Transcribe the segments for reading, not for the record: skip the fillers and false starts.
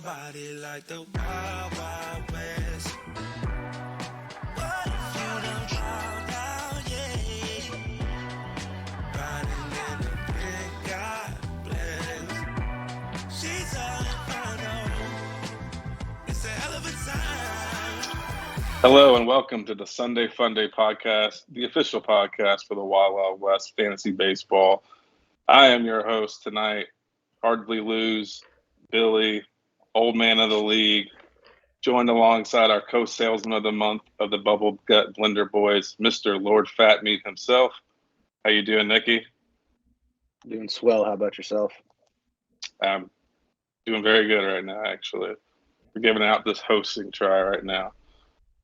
Body like the wild, wild west. What if you don't drown out, yeah? Riding in the big God bless. She's all inferno. It's a hell of a time. Hello and welcome to the Sunday Funday podcast, the official podcast for the Wild Wild West Fantasy Baseball. I am your host tonight, Hardly Lose, Billy, old man of the league, joined alongside our co-salesman of the month of the Bubble Gut Blender Boys, Mr. Lord Fat Meat himself. How you doing, Nikki? Doing swell. How about yourself? I'm doing very good right now, actually. We're giving out this hosting try right now.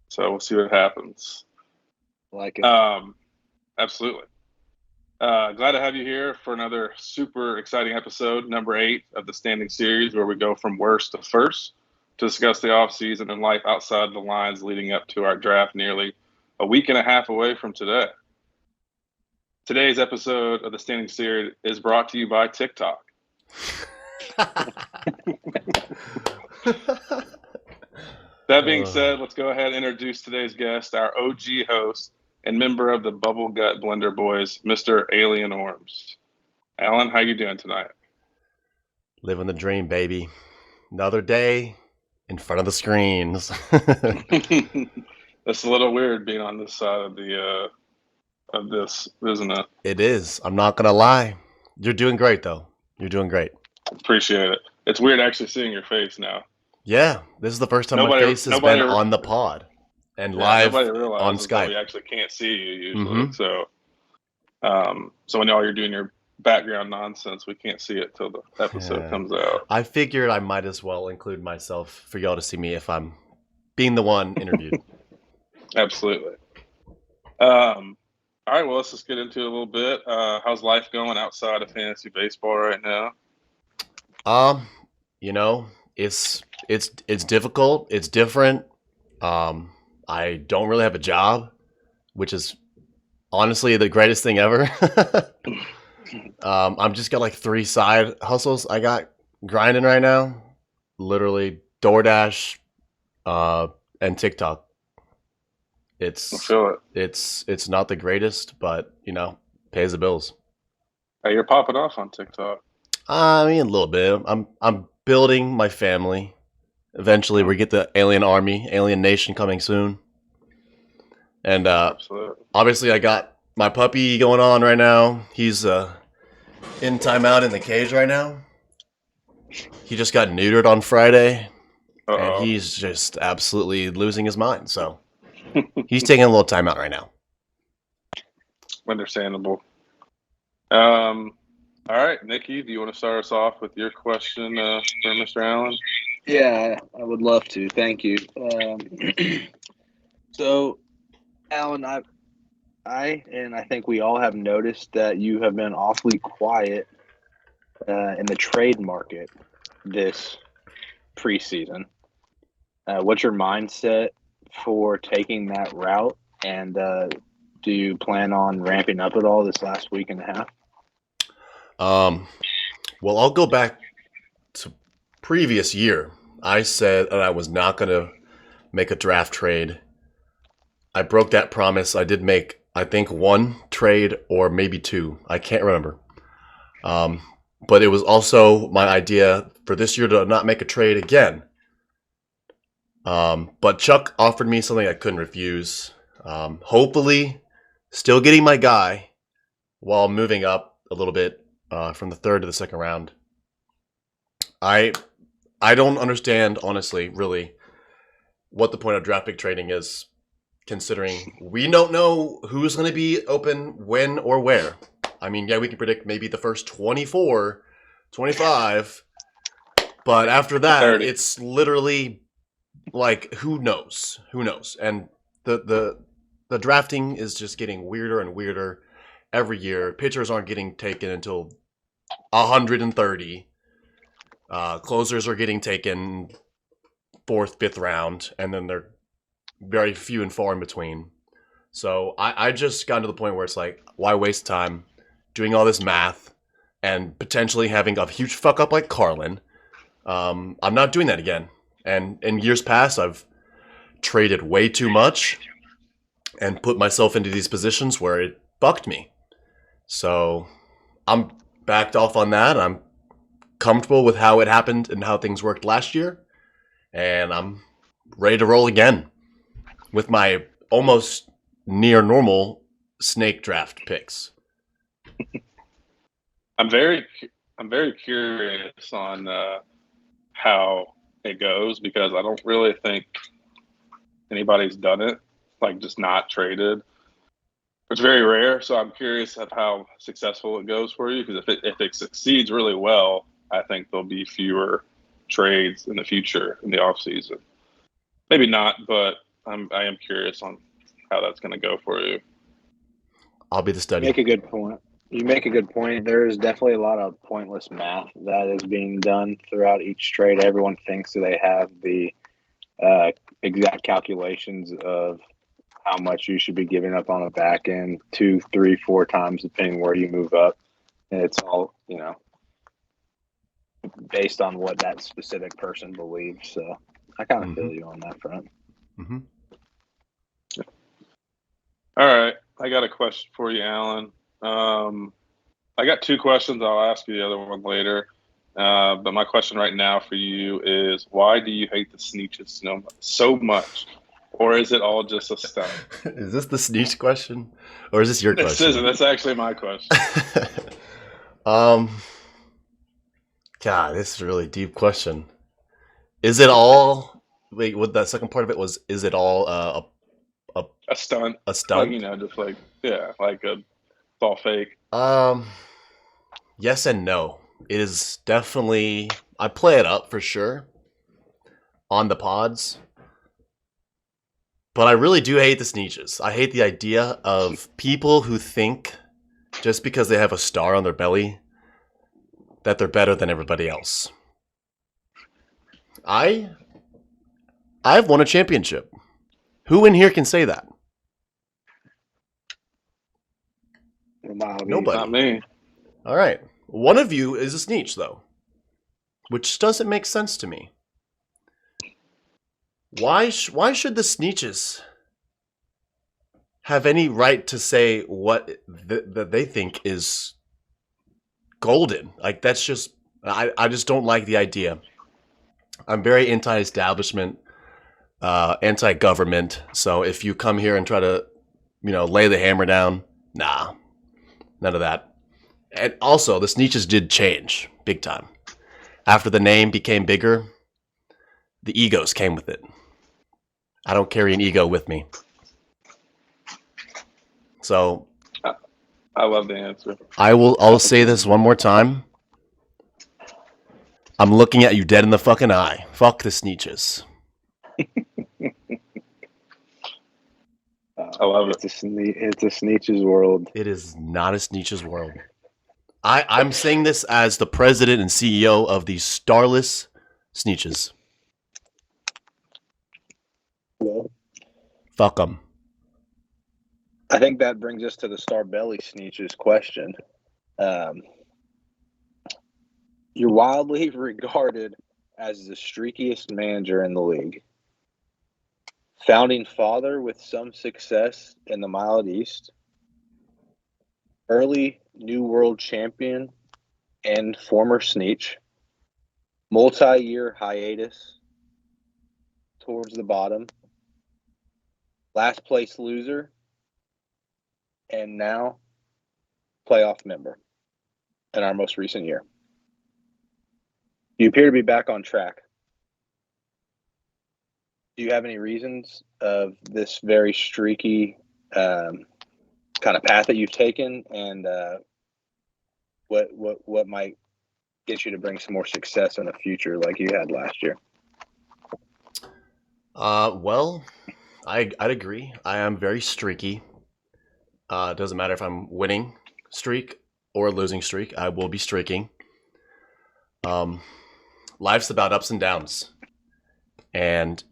So we'll see what happens. Like it. Absolutely. Glad to have you here for another super exciting episode, number 8 of the standing series, where we go from worst to first to discuss the offseason and life outside the lines leading up to our draft nearly a week and a half away from today. Today's episode of the standing series is brought to you by TikTok. That being said, let's go ahead and introduce today's guest, our OG host and member of the Bubble Gut Blender Boys, Mr. Alien Orms. Alan, how you doing tonight? Living the dream, baby. Another day in front of the screens. It's a little weird being on this side of this, isn't it? It is. I'm not gonna lie. You're doing great, though. You're doing great. Appreciate it. It's weird actually seeing your face now. Yeah, this is the first time my face has been on the pod and live on Skype. We actually can't see you usually, so when y'all are doing your background nonsense, we can't see it till the episode comes out. I figured I might as well include myself for y'all to see me if I'm being the one interviewed. Absolutely. All right, well, let's just get into it a little bit. How's life going outside of fantasy baseball right now? It's difficult. It's different. I don't really have a job, which is honestly the greatest thing ever. I'm just got like 3 side hustles I got grinding right now. Literally DoorDash, and TikTok. I feel it. It's not the greatest, but pays the bills. Hey, you're popping off on TikTok. I mean, a little bit. I'm building my family. Eventually, we get the Alien Army, Alien Nation coming soon. And obviously, I got my puppy going on right now. He's in timeout in the cage right now. He just got neutered on Friday, and he's just absolutely losing his mind. So he's taking a little timeout right now. Understandable. All right, Nikki, do you want to start us off with your question for Mr. Allen? Yeah, I would love to. Thank you. So, Alan, I think we all have noticed that you have been awfully quiet in the trade market this preseason. What's your mindset for taking that route, and do you plan on ramping up at all this last week and a half? Well, I'll go back to previous year. I said that I was not going to make a draft trade. I broke that promise. I did make, I think, 1 trade or maybe 2. I can't remember. But it was also my idea for this year to not make a trade again. But Chuck offered me something I couldn't refuse. Hopefully, still getting my guy while moving up a little bit. From the 3rd to the 2nd round. I don't understand, honestly, really, what the point of draft pick trading is, considering we don't know who's going to be open, when, or where. I mean, yeah, we can predict maybe the first 24, 25, but after that, 30. It's literally like, who knows? Who knows? And the drafting is just getting weirder and weirder every year. Pitchers aren't getting taken until 130. Closers are getting taken 4th, 5th round, and then they're very few and far in between. So I just got to the point where it's like, why waste time doing all this math and potentially having a huge fuck up like Carlin I'm not doing that again. And in years past, I've traded way too much and put myself into these positions where it bucked me. So I'm backed off on that. I'm comfortable with how it happened and how things worked last year. And I'm ready to roll again with my almost near normal snake draft picks. I'm very curious on how it goes because I don't really think anybody's done it, like just not traded. It's very rare, so I'm curious of how successful it goes for you. Because if it succeeds really well, I think there'll be fewer trades in the future in the off season. Maybe not, but I am curious on how that's going to go for you. I'll be the study. Make a good point. You make a good point. There is definitely a lot of pointless math that is being done throughout each trade. Everyone thinks that they have the exact calculations of how much you should be giving up on the back end 2, 3, 4 times, depending where you move up. And it's all, based on what that specific person believes. So I kind of feel you on that front. Mm-hmm. All right. I got a question for you, Alan. I got 2 questions. I'll ask you the other one later. But my question right now for you is, why do you hate the Sneetches so much? Or is it all just a stunt? Is this the Sneetch question? Or is this your question? This isn't. That's actually my question. God, this is a really deep question. Is it all... Wait, what that second part of it was, is it all a stunt? A stunt? Like, just like, yeah, like it's all fake. Yes and no. It is definitely... I play it up for sure on the pods. But I really do hate the Sneetches. I hate the idea of people who think just because they have a star on their belly that they're better than everybody else. I've won a championship. Who in here can say that? Nobody. Not me. All right. One of you is a Sneetch, though, which doesn't make sense to me. Why should the Sneetches have any right to say what that they think is golden? Like, that's just... I just don't like the idea. I'm very anti-establishment, anti-government. So if you come here and try to, lay the hammer down, nah, none of that. And also, the Sneetches did change big time. After the name became bigger, the egos came with it. I don't carry an ego with me. So I love the answer. I'll say this one more time. I'm looking at you dead in the fucking eye. Fuck the Sneetches. I love it. It's a Sneetches world. It is not a Sneetches world. I'm saying this as the president and CEO of the Starless Sneetches. Well, fuck them. I think that brings us to the Starbelly Sneetches question. You're wildly regarded as the streakiest manager in the league. Founding father with some success in the Mile East. Early New World Champion and former Sneetch. Multi-year hiatus towards the bottom. Last place loser. And now playoff member in our most recent year. You appear to be back on track. Do you have any reasons of this very streaky kind of path that you've taken, and what might get you to bring some more success in the future like you had last year? Well, I'd agree. I am very streaky. It doesn't matter if I'm winning streak or losing streak. I will be streaking. Life's about ups and downs. And,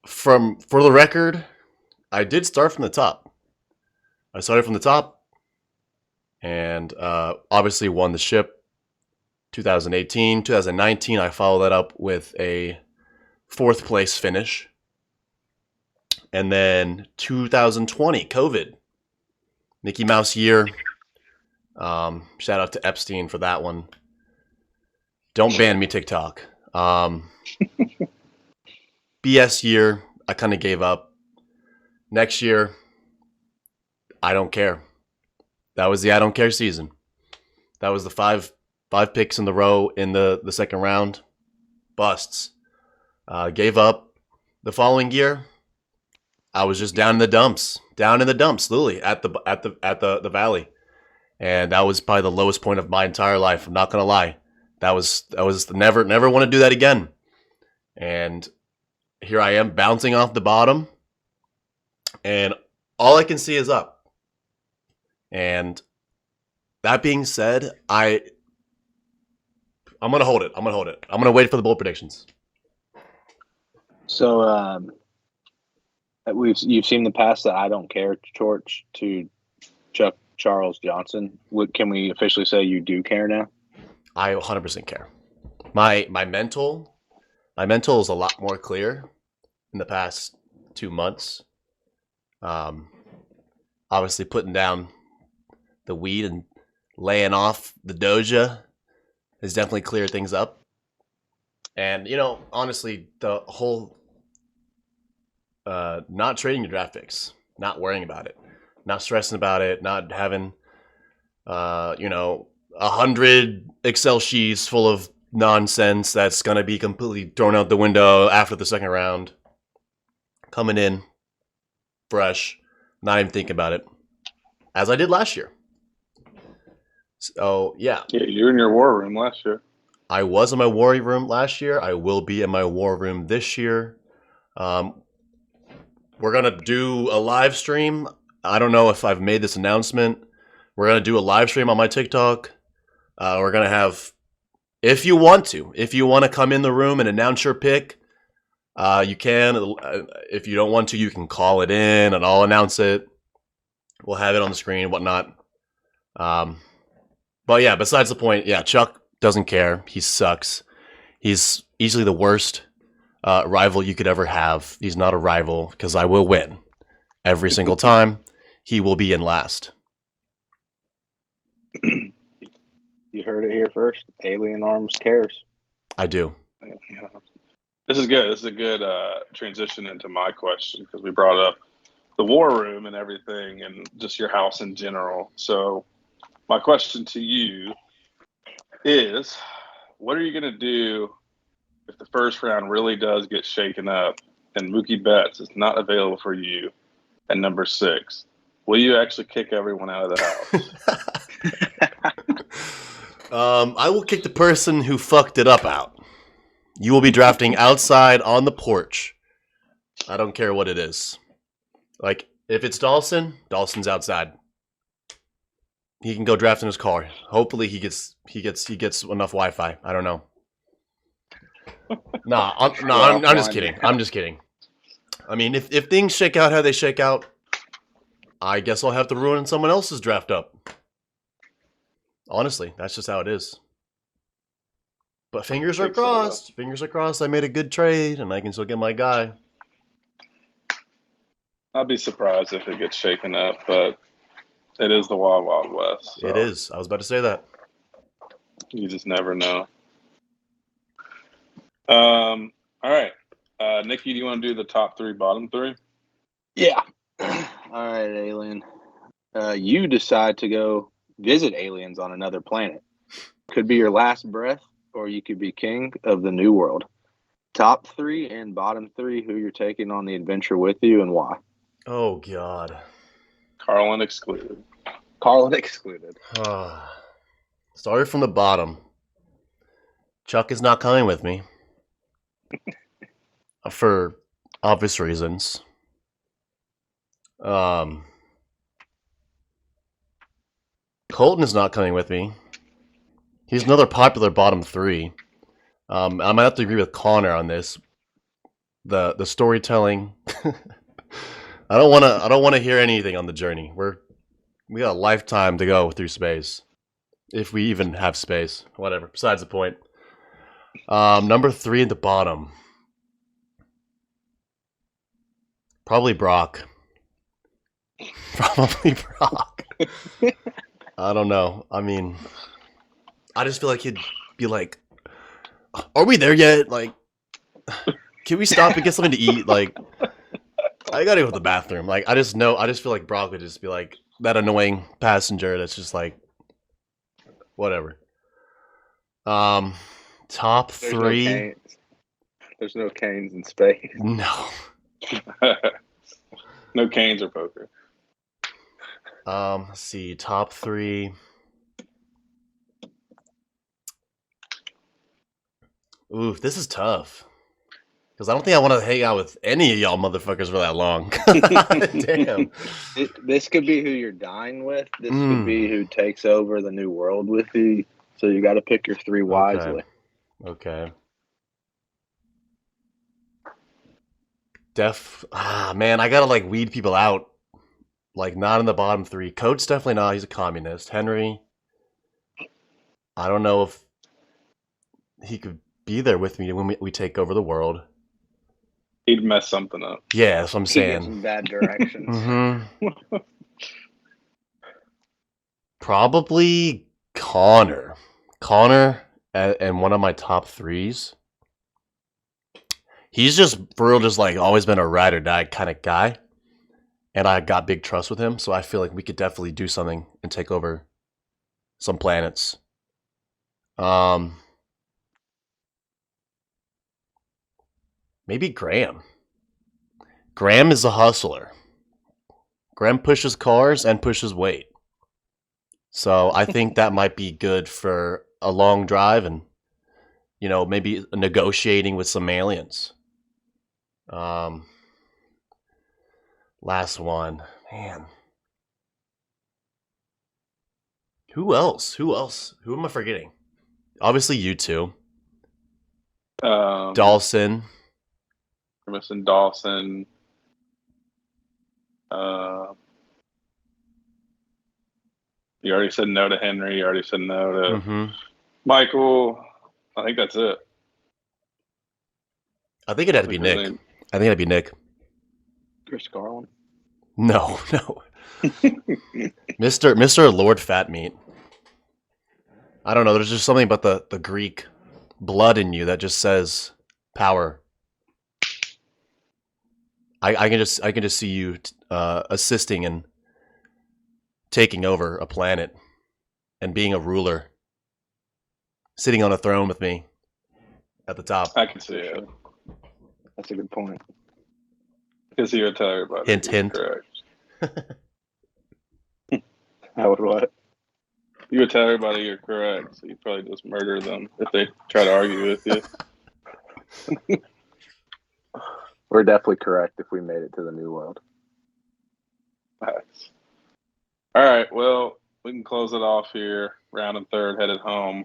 for the record, I did start from the top. I started from the top and obviously won the ship 2018, 2019, I followed that up with a 4th place finish. And then 2020, COVID, Mickey Mouse year. Shout out to Epstein for that one. Don't ban me, TikTok. BS year, I kind of gave up. Next year, I don't care. That was the I don't care season. That was the five picks in the row in the second round. Busts. Gave up. The following year, I was just down in the dumps, literally at the valley, and that was probably the lowest point of my entire life. I'm not gonna lie, that was never want to do that again. And here I am bouncing off the bottom, and all I can see is up. And that being said, I'm gonna hold it. I'm gonna wait for the bold predictions. So you've seen the pass that I don't care torch to Chuck Charles Johnson. Can we officially say you do care now? I 100% care. My mental is a lot more clear in the past 2 months. Obviously putting down the weed and laying off the doja has definitely cleared things up. And, honestly, the whole not trading your draft picks, not worrying about it, not stressing about it, not having, 100 Excel sheets full of nonsense that's going to be completely thrown out the window after the second round. Coming in fresh, not even thinking about it, as I did last year. So, yeah. Yeah, you were in your war room last year. I was in my war room last year. I will be in my war room this year. We're going to do a live stream. I don't know if I've made this announcement. We're going to do a live stream on my TikTok. We're going to have, if you want to come in the room and announce your pick, you can. If you don't want to, you can call it in and I'll announce it. We'll have it on the screen and whatnot. But yeah, besides the point, yeah, Chuck doesn't care. He sucks. He's easily the worst rival you could ever have. He's not a rival because I will win every single time. He will be in last. You heard it here first. Alien Arms cares. I do. Yeah. This is good. This is a good transition into my question because we brought up the war room and everything and just your house in general. So my question to you is, what are you going to do if the first round really does get shaken up and Mookie Betts is not available for you at number 6? Will you actually kick everyone out of the house? I will kick the person who fucked it up out. You will be drafting outside on the porch. I don't care what it is. Like, if it's Dawson, Dawson's outside. He can go draft in his car. Hopefully he gets enough Wi-Fi. I don't know. I'm just kidding. I'm just kidding. I mean, if things shake out how they shake out, I guess I'll have to ruin someone else's draft up. Honestly, that's just how it is. But fingers are crossed. So. Fingers are crossed. I made a good trade, and I can still get my guy. I'll be surprised if it gets shaken up, but it is the Wild Wild West. So it is. I was about to say that. You just never know. All right. Nikki, do you want to do the top 3, bottom 3? Yeah. All right, Alien. You decide to go visit aliens on another planet. Could be your last breath, or you could be king of the new world. Top 3 and bottom 3, who you're taking on the adventure with you and why. Oh, God. Carlin excluded. Started from the bottom. Chuck is not coming with me. For obvious reasons. Colton is not coming with me. He's another popular bottom 3. I might have to agree with Connor on this. The storytelling. I don't want to hear anything on the journey. We got a lifetime to go through space. If we even have space. Whatever. Besides the point. Number 3 at the bottom. Probably Brock. Probably Brock. I don't know. I mean, I just feel like he'd be like, are we there yet? Like, can we stop and get something to eat? Like, I gotta go to the bathroom. Like, I just feel like Brock would just be like that annoying passenger that's just like, whatever. Top There's 3. no Canes. There's no Canes in space. No. No canes or poker. Let's see. Top 3. Ooh, this is tough. Because I don't think I want to hang out with any of y'all motherfuckers for that long. Damn. This could be who you're dying with. This could be who takes over the new world with you. So you got to pick your 3 wisely. Okay. Man, I gotta like weed people out. Like not in the bottom 3. Coach definitely not. He's a communist. Henry, I don't know if he could be there with me when we take over the world. He'd mess something up. Yeah, that's what I'm He gets saying. some bad directions. Mm-hmm. Probably Connor. Connor and one of my top 3s. He's just for real, just like always been a ride or die kind of guy. And I got big trust with him, so I feel like we could definitely do something and take over some planets. Maybe Graham. Graham is a hustler. Graham pushes cars and pushes weight. So I think that might be good for a long drive and, you know, maybe negotiating with some aliens. Last one. Man. Who else? Who am I forgetting? Obviously you two. Dawson. We're missing Dawson. You already said no to Henry. You already said no to Michael. I think that's it. I think it had to be Nick. I think it'd be Nick. Chris Garland. No. Mr. Lord Fat Meat. I don't know. There's just something about the Greek blood in you that just says power. I can just see you assisting and taking over a planet and being a ruler, sitting on a throne with me at the top. I can see it. That's a good point. Because you would tell everybody. Hint, hint. Correct. I would what? You would tell everybody you're correct, so you'd probably just murder them if they try to argue with you. We're definitely correct if we made it to the new world. Nice. All right, well, we can close it off here. Round and third, headed home.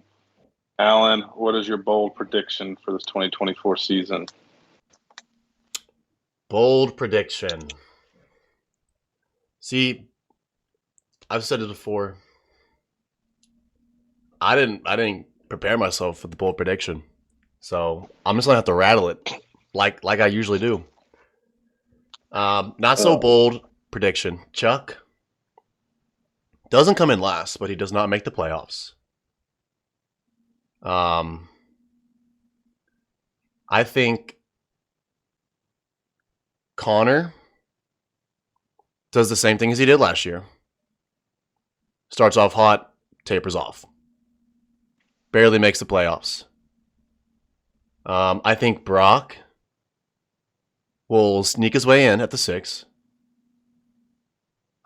Alan, what is your bold prediction for this 2024 season? Bold prediction. See, I've said it before. I didn't prepare myself for the bold prediction, so I'm just gonna have to rattle it like I usually do. Not so bold prediction. Chuck doesn't come in last, but he does not make the playoffs. I think Connor does the same thing as he did last year. Starts off hot, tapers off. Barely makes the playoffs. I think Brock will sneak his way in at the 6.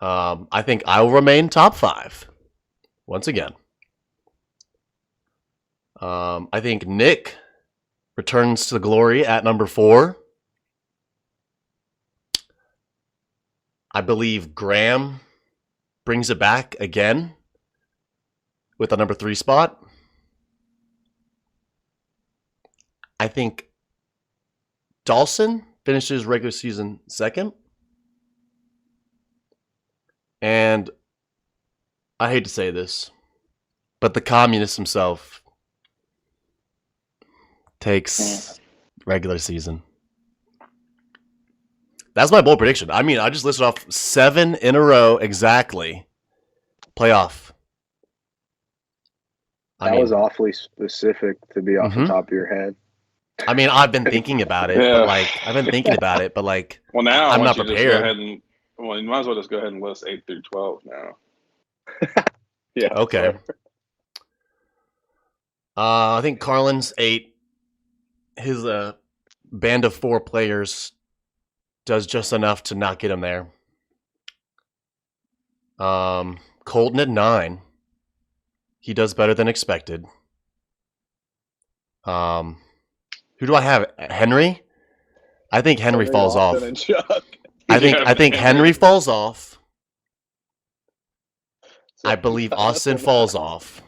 I think I will remain top 5 once again. I think Nick returns to glory at number 4. I believe Graham brings it back again with the number 3 spot. I think Dawson finishes regular season 2nd. And I hate to say this, But the communist himself takes regular season. That's my bold prediction. I mean, I just listed off 7 in a row exactly. Playoff. That was awfully specific to be off the top of your head. I mean, I've been thinking about it, but well, now I'm not you prepared. Just go ahead and, you might as well just go ahead and list 8 through 12 now. Yeah. Okay. I think Carlin's 8. His band of 4 players does just enough to not get him there. Colton at 9. He does better than expected. Who do I have? Henry? I think Henry falls off. I think Henry falls off. I believe Austin falls off.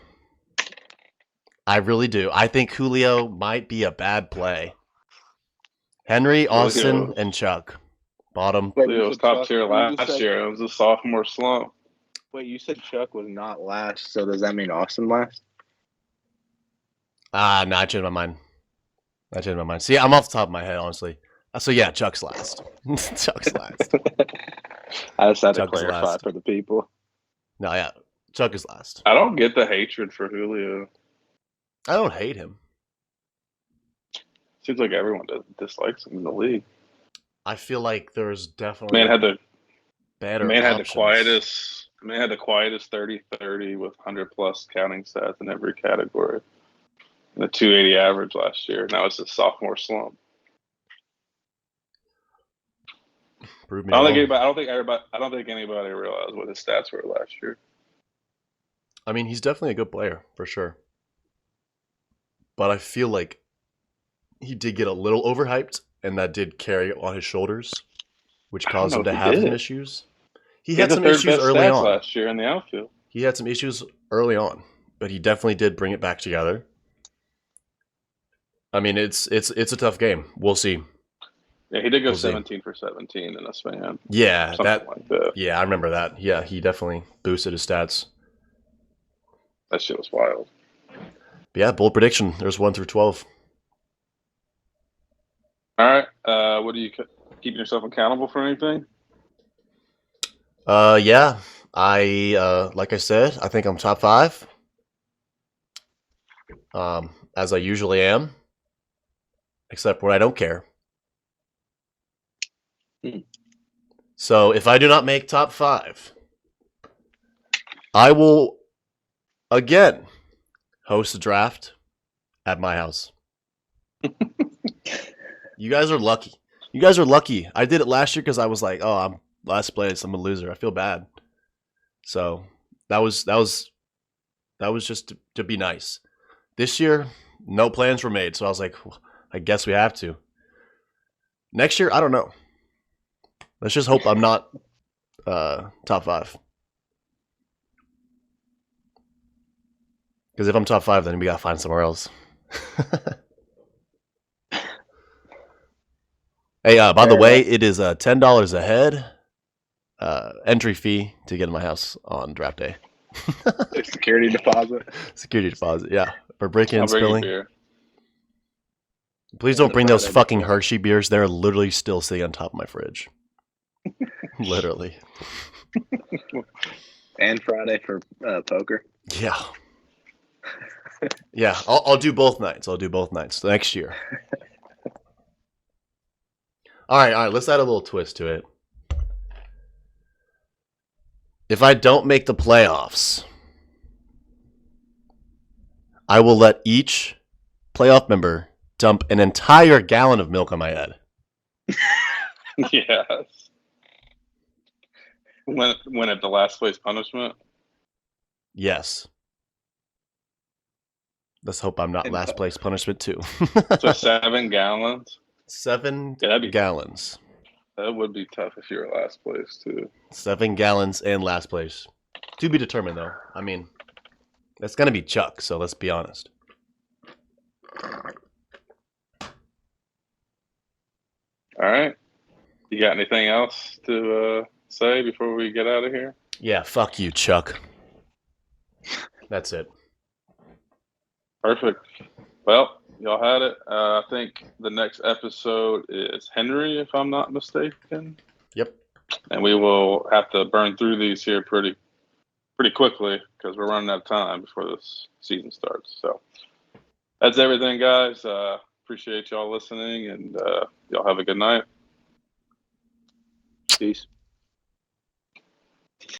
I really do. I think Julio might be a bad play. Henry, Austin, and Chuck. Bottom. Julio was top tier last year. It was a sophomore slump. Wait, you said Chuck was not last, so does that mean Austin last? No, I changed my mind. See, I'm off the top of my head, honestly. So yeah, Chuck's last. Chuck's last. I just had to clarify for the people. No, yeah, Chuck is last. I don't get the hatred for Julio. I don't hate him. Seems like everyone dislikes him in the league. I feel like there's definitely man had the quietest 30-30 with 100+ counting stats in every category. And a 280 average last year. Now it's a sophomore slump. Prove me I don't wrong. think anybody realized what his stats were last year. I mean, he's definitely a good player for sure. But I feel like he did get a little overhyped, and that did carry on his shoulders, which caused him to have some issues. He had some issues early on last year in the outfield. He had some issues early on, but he definitely did bring it back together. I mean, it's a tough game. We'll see. Yeah, he did go 17 for 17 in a span. Yeah, something like that. Yeah, I remember that. Yeah, he definitely boosted his stats. That shit was wild. But yeah, bold prediction. There's 1 through 12. All right. What are you keeping yourself accountable for anything? Yeah. I like I said, I think I'm top 5. As I usually am. Except when I don't care. So if I do not make top 5, I will again host a draft at my house. You guys are lucky. I did it last year because I was like, oh, I'm last place. I'm a loser. I feel bad. So that was just to be nice. This year, no plans were made. So I was like, well, I guess we have to. Next year, I don't know. Let's just hope I'm not top 5. Because if I'm top 5, then we gotta find somewhere else. Hey, by the way, it is $10 a head entry fee to get in my house on draft day. Security deposit. Security deposit, yeah. For breaking and bring spilling. Please don't bring those fucking Hershey beers. They're literally still sitting on top of my fridge. Literally. And Friday for poker. Yeah. Yeah, I'll do both nights. Next year. All right. Let's add a little twist to it. If I don't make the playoffs, I will let each playoff member dump an entire gallon of milk on my head. Yes. When at the last place punishment? Yes. Let's hope I'm not last place punishment too. So 7 gallons? 7 gallons. That would be tough if you were last place too. 7 gallons and last place. To be determined though. I mean, that's going to be Chuck, so let's be honest. All right. You got anything else to say before we get out of here? Yeah, fuck you, Chuck. That's it. Perfect. Well, y'all had it. I think the next episode is Henry, if I'm not mistaken. Yep. And we will have to burn through these here pretty quickly because we're running out of time before this season starts. So that's everything, guys. Appreciate y'all listening, and y'all have a good night. Peace.